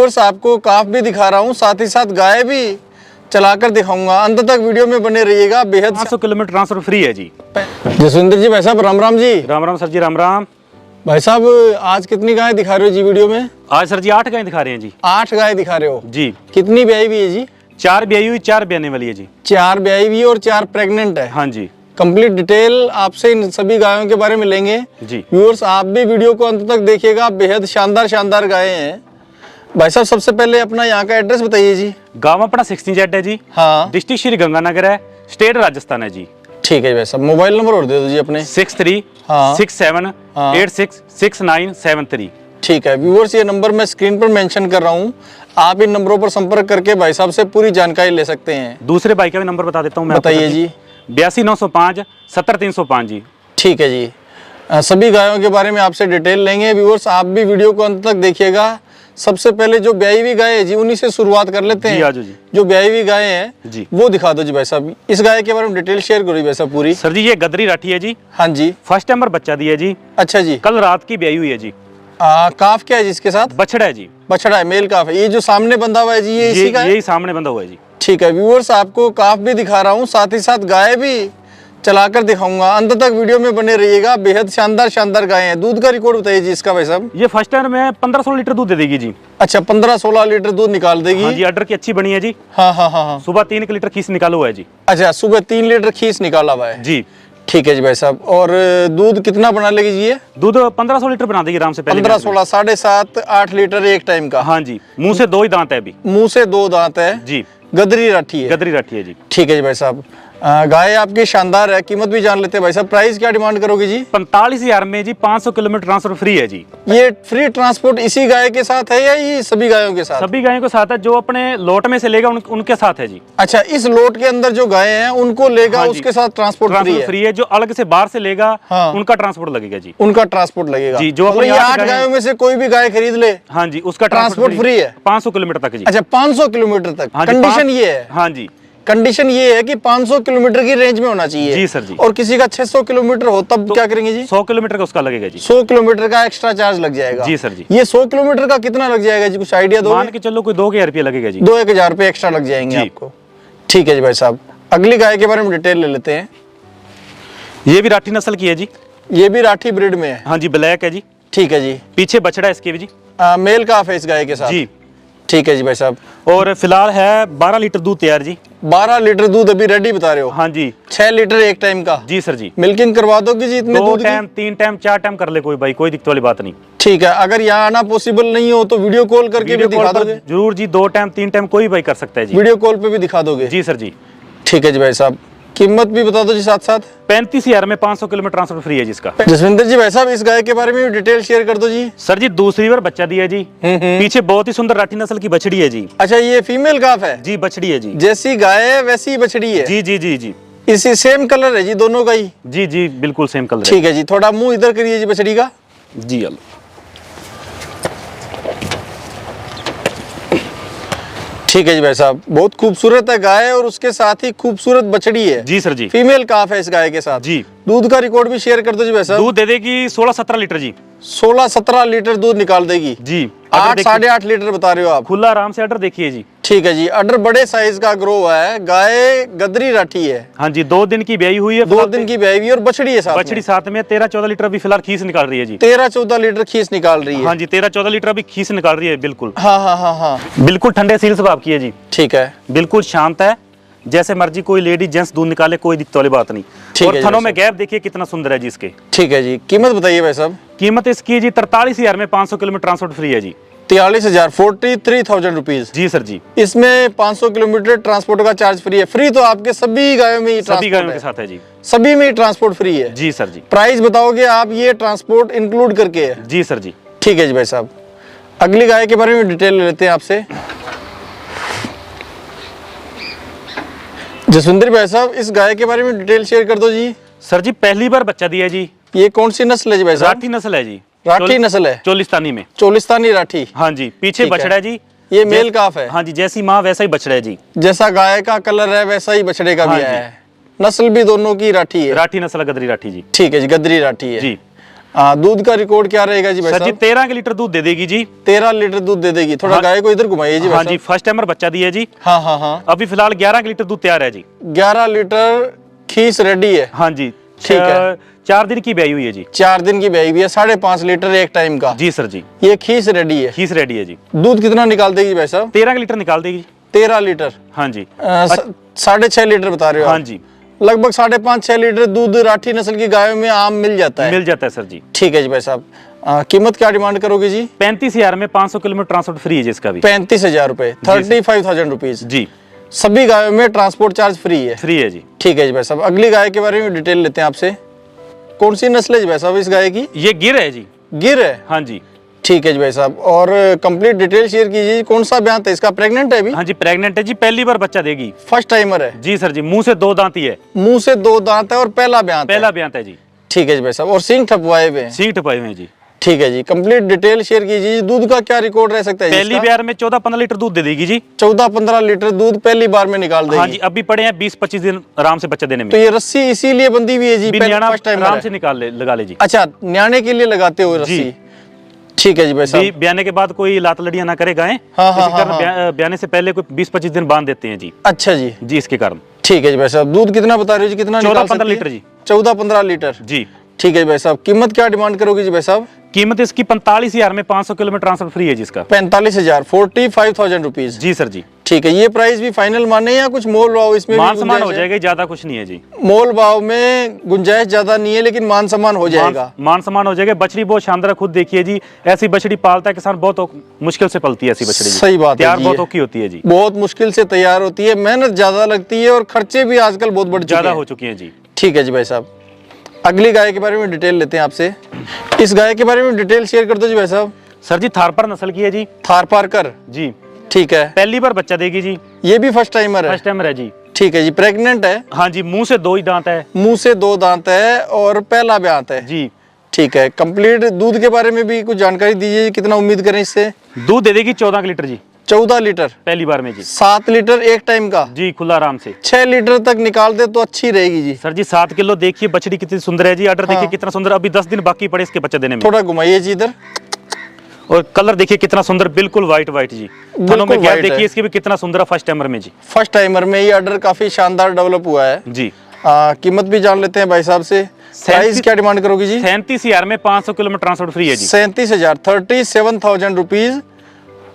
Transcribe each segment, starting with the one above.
Viewers आपको काफ भी दिखा रहा हूँ, साथ ही साथ गाय भी चलाकर दिखाऊंगा। अंत तक वीडियो में बने रहिएगा। बेहद 500 किलोमीटर ट्रांसफर फ्री है जी। जसविंदर जी भाई साहब राम राम जी। राम राम सर जी, राम राम भाई साहब आज कितनी गाय दिखा रहे हो जी वीडियो में? आज सर जी 8 गाय दिखा रहे हैं जी। 8 गाय दिखा रहे हो जी। कितनी ब्याई भी है जी? 4 ब्याई हुई, 4 ब्याने वाली है जी। 4 ब्याई भी और 4 प्रेग्नेंट है। हाँ जी। कंप्लीट डिटेल आपसे इन सभी गायों के बारे में लेंगे जी। व्यूअर्स आप भी वीडियो को अंत तक देखिएगा। बेहद शानदार गायें हैं। भाई साहब सबसे पहले अपना यहाँ का एड्रेस बताइए जी। गांव अपना 16Z है जी। हाँ। डिस्ट्रिक्ट श्री गंगानगर है, स्टेट राजस्थान है जी। ठीक है भाई साहब, मोबाइल नंबर और दे दो जी अपने। 63 हाँ। 67 86 6973। ठीक है व्यूअर्स, ये नंबर मैं स्क्रीन पर मेंशन कर रहा हूँ। आप इन नंबरों पर संपर्क करके भाई साहब से पूरी जानकारी ले सकते हैं। दूसरे भाई का भी नंबर बता देता हूँ मैं। बताइए जी। 82 905 70 305 जी। ठीक है जी। सभी गायों के बारे में आपसे डिटेल लेंगे व्यूअर्स, आप भी वीडियो को अंत तक देखिएगा। सबसे पहले जो ब्याई हुई गाय है जी उन्हीं से शुरुआत कर लेते हैं। आजो जी। जो ब्याई हुई गाय है जी वो दिखा दो जी भाई साहब। इस गाय के बारे में डिटेल शेयर करो भाई साहब पूरी। सर जी ये गदरी राठी है जी। हाँ जी। फर्स्ट टाइम बच्चा दिया जी। अच्छा जी। कल रात की ब्याई हुई है जी। काफ क्या है जिसके साथ? बछड़ा है जी। बछड़ा है, मेल काफ है। ये जो सामने बंधा हुआ है जी ये इसी का है? यही सामने बंधा हुआ है जी। ठीक है व्यूअर्स, आपको काफ भी दिखा रहा हूँ, साथ ही साथ गाय भी चलाकर दिखाऊंगा। अंत तक वीडियो में बने रहिएगा। बेहद शानदार गाय हैं। दूध का रिकॉर्ड बताइए जी इसका भाई साहब। ये फर्स्ट टाइम में 15-16 लीटर दूध दे देगी जी। अच्छा 15-16 लीटर दूध निकाल देगी। हाँ जी, अडर की अच्छी बनी है जी। हाँ। सुबह 3 लीटर खीस निकाला हुआ है जी। अच्छा सुबह 3 लीटर खीस निकाला हुआ है जी। ठीक है जी भाई साहब। और दूध कितना बना लेगी जी ये? दूध 15-16 लीटर बना देगी आराम से। 15-16 7.5-8 लीटर एक टाइम का। हाँ जी। मुंह से 2 ही दांत है अभी। मुंह से 2 दांत है जी। गदरी राठी है। गदरी राठी है जी। ठीक है जी भाई साहब। गाय आपकी शानदार है। कीमत भी जान लेते हैं भाई साहब। प्राइस क्या डिमांड करोगे जी? 45,000 में जी। 500 किलोमीटर ट्रांसफर फ्री है जी। ये फ्री ट्रांसपोर्ट इसी गाय के साथ है या ये सभी गायों के साथ? सभी गायों के साथ है। जो अपने लोट में से लेगा उनके साथ है जी। अच्छा इस लोट के अंदर जो गाय हैं उनको लेगा। हाँ उसके साथ ट्रांसपोर्ट फ्री है। जो अलग से बाहर से लेगा उनका ट्रांसपोर्ट लगेगा जी। उनका ट्रांसपोर्ट लगेगा जी। जो अपनी 8 गायों में से कोई भी गाय खरीद ले, हाँ जी, उसका ट्रांसपोर्ट फ्री है 500 किलोमीटर तक जी। अच्छा 500 किलोमीटर तक। कंडीशन ये है? हाँ जी, कंडीशन ये है कि 500 किलोमीटर की रेंज में होना चाहिए जी सर जी। और किसी का 600 किलोमीटर हो तब तो क्या करेंगे जी? 100 किलोमीटर का उसका लगेगा जी। 100 किलोमीटर का एक्स्ट्रा चार्ज लग जाएगा जी सर जी। ये 100 किलोमीटर का कितना लग जाएगा जी? कुछ आइडिया दो। मान के चलो कोई 2,000 रुपये लगेगा जी। 2,000 रुपये एक्स्ट्रा लग जाएंगे आपको। ठीक है जी भाई साहब। अगली गाय के बारे में डिटेल ले लेते हैं। ये भी राठी नस्ल की है जी। ये भी राठी ब्रीड में है? हाँ जी, ब्लैक है जी। ठीक है जी। पीछे बछड़ा इसके भी जी। मेल काफ है इस गाय के साथ जी। ठीक है जी भाई साहब। और फिलहाल है 12 लीटर दूध तैयार जी। 12 लीटर दूध अभी रेडी बता रहे हो? हाँ जी। 6 लीटर एक टाइम का? जी सर जी। मिल्किंग करवा दोगे जी इतने दूध? 2 टाइम 3 टाइम 4 टाइम कर ले कोई भाई, कोई दिक्कत वाली बात नहीं। ठीक है, अगर यहाँ आना पॉसिबल नहीं हो तो वीडियो कॉल करके भी दिखा दोगे? जरूर जी। 2 टाइम 3 टाइम कोई भाई कर सकता है जी। वीडियो कॉल पे भी दिखा दोगे? जी सर जी। ठीक है जी भाई साहब। कीमत भी बता दो जी साथ साथ। 35,000 में 500 किलोमीटर ट्रांसफर फ्री है जिसका। जसविंदर जी भाई साहब इस गाय के बारे में डिटेल शेयर कर दो जी। सर जी दूसरी बार बच्चा दिया जी। पीछे बहुत ही सुंदर राठी नस्ल की बछड़ी है जी। अच्छा ये फीमेल काफ है जी? बछड़ी है जी। जैसी गाय है वैसी बछड़ी है? जी जी जी जी। इसी सेम कलर है जी दोनों का ही? जी जी बिल्कुल सेम कलर। ठीक है जी। थोड़ा मुंह इधर करिए जी बछड़ी का। जी अल ठीक है जी भाई साहब। बहुत खूबसूरत है गाय और उसके साथ ही खूबसूरत बछड़ी है जी सर जी। फीमेल काफ है इस गाय के साथ जी। दूध का रिकॉर्ड भी शेयर कर दो जी भाई साहब। दूध दे देगी 16-17 लीटर जी। 16-17 लीटर दूध निकाल देगी जी। 8-8.5 लीटर बता रहे हो आप? खुला आराम से अडर देखिए जी। ठीक है जी। अडर बड़े साइज का ग्रो है। गाय गदरी राठी है। हाँ जी। 2 दिन की ब्याई हुई है। 2 दिन की ब्याई हुई और बछड़ी है साथ। बछड़ी साथ में 13-14 लीटर अभी फिलहाल खीस निकाल रही है जी। 13-14 लीटर खीस निकाल रही है? हाँ जी 13-14 लीटर अभी खीस निकाल रही है। बिल्कुल। हाँ। बिल्कुल ठंडे सील स्वभाव की है जी। ठीक है। बिल्कुल शांत है। जैसे मर्जी कोई लेडी जेंट्स दूध निकाले कोई दिक्कत वाली बात नहीं। और थनों में गैप देखिए कितना सुंदर है जी इसके। ठीक है जी। कीमत बताइए भाई साहब। कीमत इसकी जी 43,000 में 500 किलोमीटर ट्रांसपोर्ट फ्री है जी। 43,000 43,000 रुपीज जी सर जी। इसमें 500 किलोमीटर ट्रांसपोर्ट का चार्ज फ्री है। फ्री तो आपके सभी गायों में सभी गायों के साथ है जी। सभी में ट्रांसपोर्ट फ्री है जी सर जी। प्राइस बताओगे आप ये ट्रांसपोर्ट इंक्लूड करके है? जी सर जी। ठीक है जी भाई साहब। अगली गाय के बारे में डिटेल ले लेते हैं आपसे। जसविंदर भाई साहब इस गाय के बारे में डिटेल शेयर कर दो जी। सर जी पहली बार बच्चा दिया जी। ये कौन सी नस्ल है जी भाई साहब? राठी नस्ल है जी। राठी नस्ल है? चोलिस्तानी में। चोलिस्तानी राठी। हाँ जी। पीछे बछड़ा है जी। ये मेल काफ है? हाँ जी। जैसी माँ वैसा ही बछड़ा है जी। जैसा गाय का कलर है वैसा ही बछड़े का भी है। नस्ल भी दोनों की राठी है? राठी नस्ल गदरी राठी जी। ठीक है जी। गदरी राठी है जी। दूध का रिकॉर्ड क्या रहेगा जी भाई सर जी? साहब 13 लीटर दूध दे देगी जी। 13 लीटर दूध दे देगी। थोड़ा गाय को इधर घुमाइए जी भाई हाँ जी, साहब। फर्स्ट टाइमर बच्चा दिया जी। हाँ हाँ हाँ। अभी फिलहाल 11 लीटर दूध तैयार है जी। 11 लीटर खीस रेडी है। हाँ जी, ठीक है। 4 दिन की ब्याई हुई है जी। 4 दिन की ब्याई हुई है, 5.5 लीटर एक टाइम का। जी सर जी। ये खीस रेडी है। खीस रेडी है जी। दूध कितना निकाल देगी भाई साहब? 13 लीटर निकाल देगी। 13 लीटर। हाँ जी। 6.5 लीटर बता रहे हो हाँ आप? जी, लगभग 5.5-6 लीटर दूध राठी नस्ल की गायों में आम मिल जाता है। मिल जाता है सर जी। ठीक है जी भाई साहब। कीमत क्या डिमांड करोगे जी? 35,000 में 500 किलोमीटर ट्रांसपोर्ट फ्री है जी इसका भी। 35,000 रुपए, 35,000 रुपीज। जी, सभी गायों में ट्रांसपोर्ट चार्ज फ्री है। फ्री है जी। ठीक है जी भाई साहब। अगली गाय के बारे में डिटेल लेते हैं आपसे। कौन सी नस्ल है जी भाई साहब इस गाय की? ये गिर है जी। गिर है। हाँ जी। ठीक है जी भाई साहब। और कंप्लीट डिटेल शेयर कीजिए। कौन सा ब्यान है इसका? प्रेग्नेंट है अभी? हाँ जी, प्रेग्नेंट है जी, पहली बार बच्चा देगी। फर्स्ट टाइमर है? जी सर जी, मुंह से 2 दांत ही है। मुंह से 2 दांत है और पहला ब्यान पहला ब्यान है जी। ठीक है जी भाई साहब। और सींग ठपवाए हुए हैं? सींग टपाए हुए हैं जी। ठीक है जी। कंप्लीट डिटेल शेयर कीजिए। दूध का क्या रिकॉर्ड रह सकता है जी पहली इसका? बार में 14-15 लीटर दूध दे देगी जी। 14-15 लीटर दूध पहली बार में निकाल देगी। हाँ जी, अभी पड़े हैं 20-25 दिन आराम से बच्चा देने में। तो ये रस्सी इसीलिए बंदी हुई है जी? न्याणा फर्स्ट टाइम आराम से निकाल ले, लगा ले जी। अच्छा, न्याणे के लिए लगाते हो रस्सी? ठीक है जी भाई साहब। ब्याने के बाद कोई लात लड़ियां ना करे गाय। हाँ, हाँ, इसी कारण हाँ। ब्याने से पहले कोई 20-25 दिन बांध देते हैं जी। अच्छा जी। जी, इसके कारण। ठीक है जी भाई साहब। दूध कितना बता रहे हो जी? कितना 14-15 लीटर जी। 14-15 लीटर। जी। ठीक है जी भाई साहब। कीमत क्या डिमांड करोगे जी भाई साहब? कीमत इसकी 45,000 में 500 किलोमीटर ट्रांसफर फ्री है जिसका। 45,000, 45,000 रुपीज। जी सर जी। ठीक है। ये प्राइस भी फाइनल माने या कुछ मोल भाव इसमें? मान सम्मान हो जाएगा, ज्यादा कुछ नहीं है जी। मोल भाव में गुंजाइश ज्यादा नहीं है, लेकिन मान सम्मान हो जाएगा। मान सम्मान हो जाएगा। बछड़ी बहुत शानदार, खुद देखिए जी। ऐसी बछड़ी पालता है किसान, बहुत मुश्किल से पलती है ऐसी बछड़ी। सही बात है। तैयार बहुत औखी होती है जी। बहुत मुश्किल से तैयार होती है, मेहनत ज्यादा लगती है और खर्चे भी आजकल बहुत बढ़ ज्यादा हो चुके हैं जी। ठीक है जी भाई साहब। अगली गाय के बारे में डिटेल लेते हैं आपसे। इस गाय के बारे में डिटेल शेयर कर दो जी भाई साहब। सर जी, थारपर नस्ल की है जी। थारपारकर जी। ठीक है। पहली बार बच्चा देगी जी। ये भी फर्स्ट टाइमर है? फर्स्ट टाइमर है जी। ठीक है जी। प्रेग्नेंट है? हाँ जी, मुंह से 2 ही दांत है। मुंह से 2 दांत है और पहला ब्यात है जी। ठीक है। कंप्लीट दूध के बारे में भी कुछ जानकारी दीजिए, कितना उम्मीद करें इससे? दूध दे देगी 14 लीटर जी। 14 लीटर पहली बार में जी। 7 लीटर एक टाइम का? जी, खुला आराम से। 6 लीटर तक निकाल दे तो अच्छी रहेगी जी। सर जी, 7 किलो देखिए बछड़ी कितनी सुंदर है जी। आर्डर देखिए कितना सुंदर। अभी 10 दिन बाकी पड़े इसके बच्चे देने में। थोड़ा घुमाइए जी इधर। और कलर देखिए कितना सुंदर, बिल्कुल व्हाइट जी। थनों में गैप देखिए इसकी भी कितना सुंदर है फर्स्ट टाइमर में जी। फर्स्ट टाइमर में ये ऑर्डर काफी शानदार डेवलप हुआ है जी। कीमत भी जान लेते हैं भाई साहब से। प्राइस क्या डिमांड करोगी जी? 37,000 में 500 किलोमीटर ट्रांसपोर्ट फ्री है जी। 37,000, 37,000 रुपीज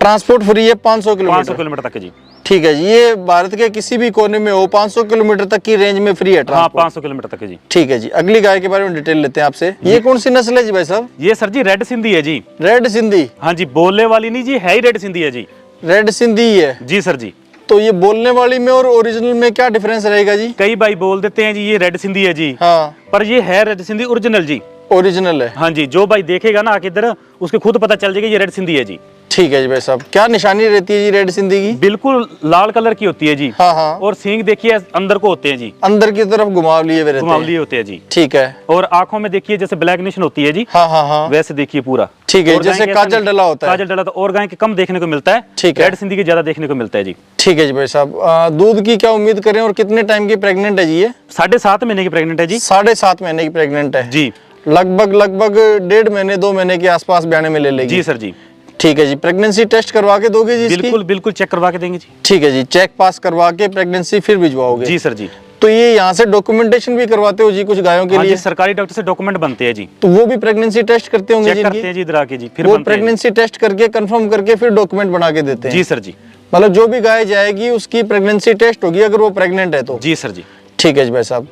ट्रांसपोर्ट फ्री है 500 किलोमीटर तक जी। ठीक है जी। ये भारत के किसी भी कोने में हो 500 किलोमीटर तक की रेंज में फ्री है हाँ, ट्रांसपोर्ट। 500 किलोमीटर तक है जी। ठीक है जी। अगली गाय के बारे में डिटेल लेते हैं आपसे। ये कौन सी नस्ल है जी भाई साहब? ये सर जी रेड सिंधी है जी। रेड सिंधी? हाँ जी, बोलने वाली नहीं जी, है ही रेड सिंधी है जी। रेड सिंधी है जी सर जी। तो ये बोलने वाली में और ओरिजिनल में क्या डिफरेंस रहेगा जी? कई भाई बोल देते हैं जी ये रेड सिंधी है जी। हाँ, पर ये है रेड सिंधी ओरिजिनल जी। ओरिजिनल है? हाँ जी, जो भाई देखेगा ना आके इधर, उसके खुद पता चल जाएगा ये रेड सिंधी है जी। ठीक है जी भाई साहब। क्या निशानी रहती है जी रेड सिंधी की? बिल्कुल लाल कलर की होती है जी। हाँ हाँ। और सींग देखिए अंदर को होते हैं जी। अंदर की तरफ घुमाव लिए हुए रहते हैं। घुमावली होते हैं जी। ठीक है। और आंखों में देखिए जैसे ब्लैक निशन होती है जी। हाँ हाँ हाँ। वैसे देखिए पूरा। ठीक है, और जैसे गाय के काजल ऐसा- डला होता है। काजल डला तो और गाय के कम देखने को मिलता है। ठीक है। रेड सिंधी के ज्यादा देखने को मिलता है जी। ठीक है जी भाई साहब। दूध की क्या उम्मीद करें और कितने टाइम की प्रेग्नेंट है जी ये? 7.5 महीने की प्रेग्नेंट है जी। 7.5 महीने की प्रेग्नेंट है जी। लगभग 1.5 महीने 2 महीने के आसपास ब्याने में ले लेगी। जी सर जी। ठीक है जी। प्रेगनेंसी टेस्ट करवा के दोगे जी इसकी? बिल्कुल बिल्कुल चेक करवा के देंगे जी। ठीक है जी। चेक पास करवा के प्रेगनेंसी फिर भिजवाओगे? जी सर जी। तो ये यहाँ से डॉक्यूमेंटेशन भी करवाते हो जी कुछ गायों के हाँ लिए? जी, सरकारी डॉक्टर से डॉक्यूमेंट बनते हैं जी। तो वो भी प्रेगनेंसी टेस्ट करते होंगे चेक जी करते इनकी? हैं जी इधर आके जी, फिर वो बनते हैं जी। प्रेगनेंसी टेस्ट करके कंफर्म करके फिर डॉक्यूमेंट बना के देते हैं? जी सर जी। मतलब जो भी गाय जाएगी उसकी प्रेगनेंसी टेस्ट होगी अगर वो प्रेग्नेंट है तो? जी सर जी। ठीक है जी भाई साहब।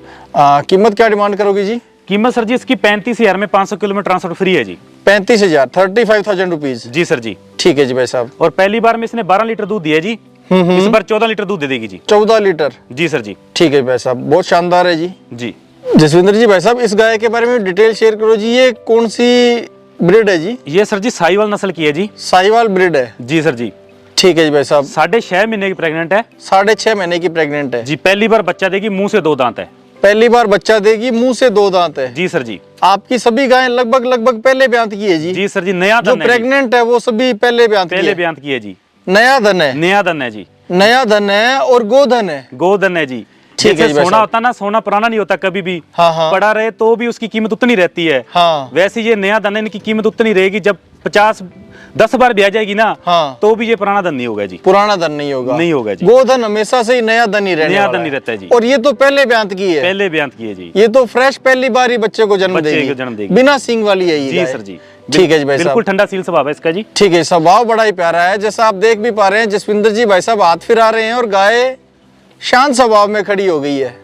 कीमत क्या डिमांड करोगी जी? कीमत सर जी इसकी 35,000 में 500 किलोमीटर ट्रांसपोर्ट फ्री है जी। 35,000, 35,000 रुपीज। जी सर जी। ठीक है जी भाई साहब। और पहली बार में इसने 12 लीटर दूध दिया जी। इस बार 14 लीटर दूध दे देगी जी। 14 लीटर? जी सर जी। ठीक है भाई साहब, बहुत शानदार है जी। जी। जसविंदर जी भाई साहब, इस गाय के बारे में डिटेल शेयर करो जी। ये कौन सी ब्रीड है जी? ये सर जी साहिवाल नस्ल की है जी। साहिवाल ब्रीड है? जी सर जी। ठीक है जी भाई साहब। 6.5 महीने की प्रेग्नेंट है। 6.5 महीने की प्रेग्नेंट है जी। पहली बार बच्चा देगी, मुंह से 2 दांत है। पहली बार बच्चा देगी, मुंह से 2 दांत है? जी सर जी। आपकी सभी गायें लगभग पहले ब्यांत की है जी? जी सर जी। नया जो धन है जी। प्रेग्नेंट है वो सभी पहले ब्यांत की पहले है? ब्यांत की है जी। नया धन है? नया धन है जी। नया धन है और गोधन है? गोधन है जी। ठीक है जैसे जी भाई सोना साहब। होता ना, सोना पुराना नहीं होता कभी भी, हाँ, हाँ। पड़ा रहे तो भी उसकी कीमत उतनी रहती है। हाँ। वैसे ये नया धन है, इनकी कीमत उतनी रहेगी। जब 10 बार भी आ जाएगी ना, हाँ। तो भी ये पुराना धन नहीं होगा जी। पुराना धन नहीं होगा, नहीं होगा जी। गोधन हमेशा से ही नया धन ही रहने नया वाला धन ही रहता है जी। और ये तो पहले ब्यांत की है, पहले बयान किए जी। ये तो फ्रेश पहली बार ही बच्चे को जन्म बच्चे देगी, को जन्म देगी। बिना सींग वाली है ये जी गाय। सर जी। ठीक है जी भाई साहब। बिल्कुल ठंडा सील स्वभाव है इसका जी। ठीक है, स्वभाव बड़ा ही प्यारा है। जैसा आप देख भी पा रहे हैं, जसविंदर जी भाई साहब हाथ फिरा रहे हैं और गाय शांत स्वभाव में खड़ी हो गई है।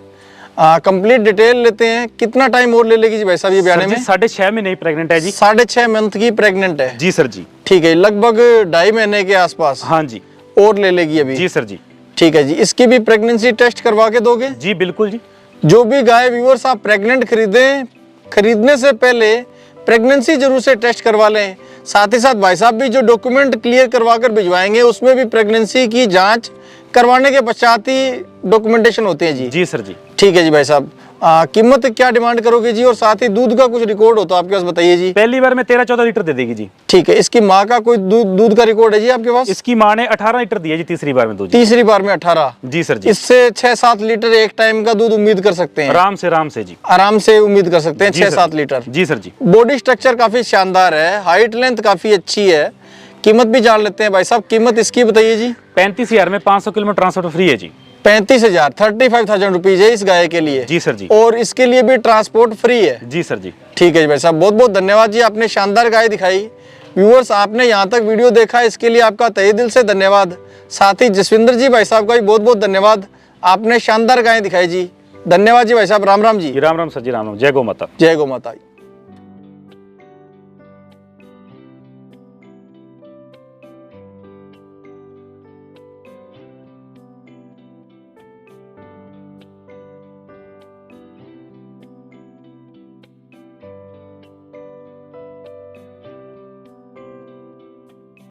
कंप्लीट डिटेल लेते हैं। कितना टाइम और ले लेगी जी भाई साहब ये ब्याने में? 6.5 महीने प्रेग्नेंट है जी। 6.5 मंथ की प्रेग्नेंट है जी सर जी। ठीक है, लगभग 2.5 महीने के आसपास हाँ जी। और ले लेगी अभी। जी सर जी। ठीक है जी, इसकी भी प्रेगनेंसी टेस्ट करवा के दोगे? जी बिल्कुल जी। जो भी गाय व्यूअर्स आप प्रेग्नेंट खरीदें, खरीदने से पहले प्रेगनेंसी जरूर से टेस्ट करवा लें। साथ ही साथ भाई साहब भी जो डॉक्यूमेंट क्लियर करवा कर भिजवाएंगे, उसमें भी प्रेगनेंसी की जांच करवाने के पश्चात ही डॉक्यूमेंटेशन होते हैं जी। जी सर जी। ठीक है जी भाई साहब। कीमत क्या डिमांड करोगे जी? और साथ ही दूध का कुछ रिकॉर्ड हो तो आपके पास बताइए जी। पहली बार में 13-14 लीटर दे देगी जी। ठीक है, इसकी माँ का कोई दूध का रिकॉर्ड है जी आपके पास? इसकी माँ ने 18 लीटर दिया जी तीसरी बार में दूध। तीसरी बार में 18? जी सर जी। इससे 6-7 लीटर एक टाइम का दूध उम्मीद कर सकते हैं? आराम से जी। आराम से उम्मीद कर सकते हैं जी सर 6-7 जी। लीटर। जी सर जी। बॉडी स्ट्रक्चर काफी शानदार है, हाइट लेंथ काफी अच्छी है। कीमत भी जान लेते हैं भाई साहब, कीमत इसकी बताइए जी। 35,000 में 500 किलोमीटर ट्रांसपोर्ट फ्री है जी। 35,000 35,000 रुपीज है इस गाय के लिए। जी सर जी। और इसके लिए भी ट्रांसपोर्ट फ्री है। जी सर जी। ठीक है जी भाई साहब, बहुत बहुत धन्यवाद जी, आपने शानदार गाय दिखाई। व्यूअर्स, आपने यहाँ तक वीडियो देखा, इसके लिए आपका तहे दिल से धन्यवाद। साथ ही जसविंदर जी भाई साहब का भी बहुत बहुत धन्यवाद, आपने शानदार गाय दिखाई जी। धन्यवाद जी भाई साहब, राम राम जी। राम राम सर जी, राम राम। जय गौ माता। जय गौ माता।